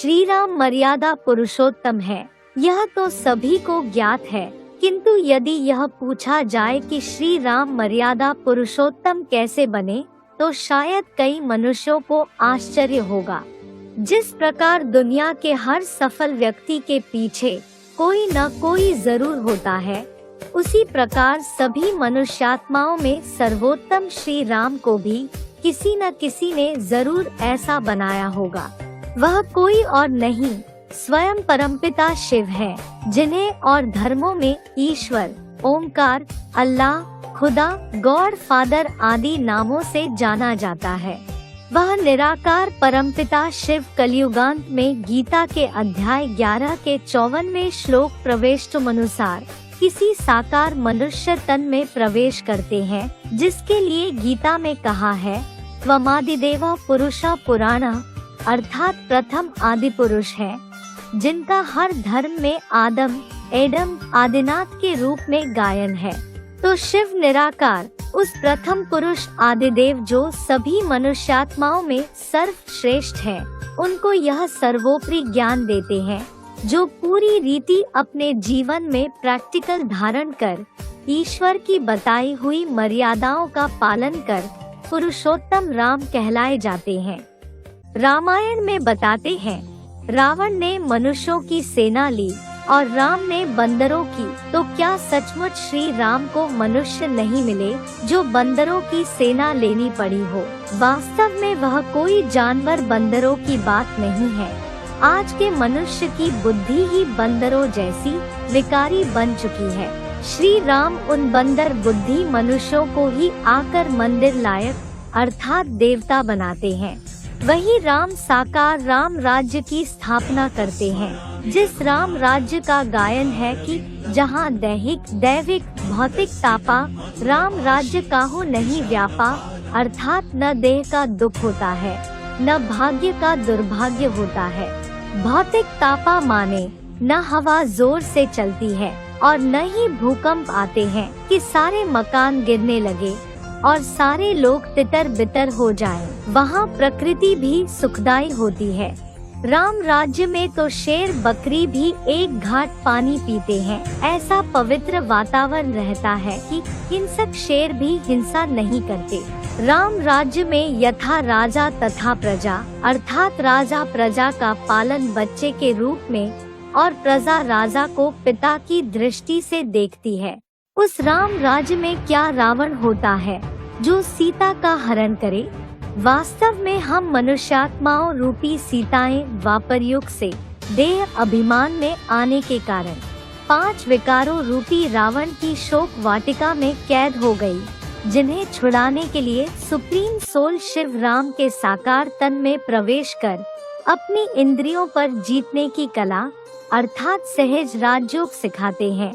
श्री राम मर्यादा पुरुषोत्तम है, यह तो सभी को ज्ञात है, किंतु यदि यह पूछा जाए कि श्री राम मर्यादा पुरुषोत्तम कैसे बने, तो शायद कई मनुष्यों को आश्चर्य होगा। जिस प्रकार दुनिया के हर सफल व्यक्ति के पीछे कोई न कोई जरूर होता है, उसी प्रकार सभी मनुष्यात्माओं में सर्वोत्तम श्री राम को भी किसी न किसी ने जरूर ऐसा बनाया होगा। वह कोई और नहीं, स्वयं परमपिता शिव है, जिन्हें और धर्मों में ईश्वर, ओमकार, अल्लाह, खुदा, गॉड फादर आदि नामों से जाना जाता है। वह निराकार परमपिता शिव कलियुगांत में गीता के अध्याय 11 के 54वें श्लोक प्रवेष्टुमनुसार किसी साकार मनुष्य तन में प्रवेश करते हैं, जिसके लिए गीता में कहा है, त्वमादिदेव पुरुषा पुराणा, अर्थात प्रथम आदि पुरुष है, जिनका हर धर्म में आदम, एडम, आदिनाथ के रूप में गायन है। तो शिव निराकार उस प्रथम पुरुष आदिदेव जो सभी मनुष्यात्माओं में सर्वश्रेष्ठ है, उनको यह सर्वोपरि ज्ञान देते हैं, जो पूरी रीति अपने जीवन में प्रैक्टिकल धारण कर ईश्वर की बताई हुई मर्यादाओं का पालन कर पुरुषोत्तम राम कहलाए जाते हैं। रामायण में बताते हैं, रावण ने मनुष्यों की सेना ली और राम ने बंदरों की, तो क्या सचमुच श्री राम को मनुष्य नहीं मिले जो बंदरों की सेना लेनी पड़ी हो? वास्तव में वह कोई जानवर बंदरों की बात नहीं है। आज के मनुष्य की बुद्धि ही बंदरों जैसी विकारी बन चुकी है। श्री राम उन बंदर बुद्धि मनुष्यों को ही आकर मंदिर लायक अर्थात देवता बनाते हैं। वही राम साकार राम राज्य की स्थापना करते हैं, जिस राम राज्य का गायन है कि जहाँ दैहिक दैविक भौतिक तापा, राम राज्य काहू नहीं व्यापा, अर्थात न देह का दुख होता है, न भाग्य का दुर्भाग्य होता है। भौतिक तापा माने न हवा जोर से चलती है और न ही भूकंप आते हैं कि सारे मकान गिरने लगे और सारे लोग तितर बितर हो जाएं। वहाँ प्रकृति भी सुखदायी होती है। राम राज्य में तो शेर बकरी भी एक घाट पानी पीते हैं। ऐसा पवित्र वातावरण रहता है कि हिंसक शेर भी हिंसा नहीं करते। राम राज्य में यथा राजा तथा प्रजा, अर्थात राजा प्रजा का पालन बच्चे के रूप में और प्रजा राजा को पिता की दृष्टि से देखती है। उस राम राज्य में क्या रावण होता है जो सीता का हरण करे? वास्तव में हम मनुष्यात्माओं रूपी सीताएं द्वापर युग से देह अभिमान में आने के कारण 5 विकारों रूपी रावण की शोक वाटिका में कैद हो गई, जिन्हें छुड़ाने के लिए सुप्रीम सोल शिव राम के साकार तन में प्रवेश कर अपनी इंद्रियों पर जीतने की कला अर्थात सहज राजयोग सिखाते हैं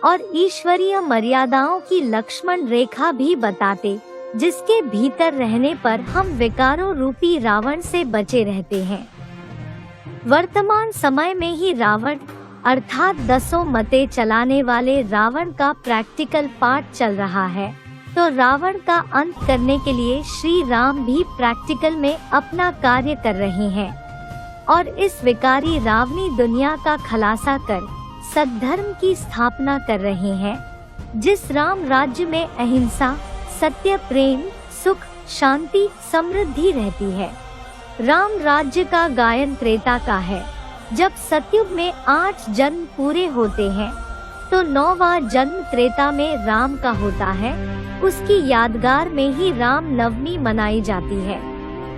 और ईश्वरीय मर्यादाओं की लक्ष्मण रेखा भी बताते, जिसके भीतर रहने पर हम विकारों रूपी रावण से बचे रहते हैं। वर्तमान समय में ही रावण अर्थात 10 मते चलाने वाले रावण का प्रैक्टिकल पार्ट चल रहा है, तो रावण का अंत करने के लिए श्री राम भी प्रैक्टिकल में अपना कार्य कर रहे हैं और इस विकारी रावणी दुनिया का खलासा कर सद्धर्म की स्थापना कर रहे हैं। जिस राम राज्य में अहिंसा, सत्य, प्रेम, सुख, शांति, समृद्धि रहती है। राम राज्य का गायन त्रेता का है। जब सतयुग में 8 जन्म पूरे होते हैं, तो 9वां जन्म त्रेता में राम का होता है। उसकी यादगार में ही राम नवमी मनाई जाती है।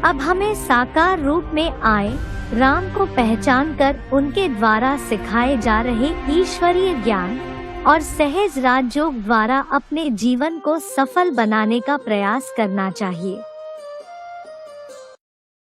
अब हमें साकार रूप में आए राम को पहचान कर उनके द्वारा सिखाए जा रहे ईश्वरीय ज्ञान और सहज राजयोग द्वारा अपने जीवन को सफल बनाने का प्रयास करना चाहिए।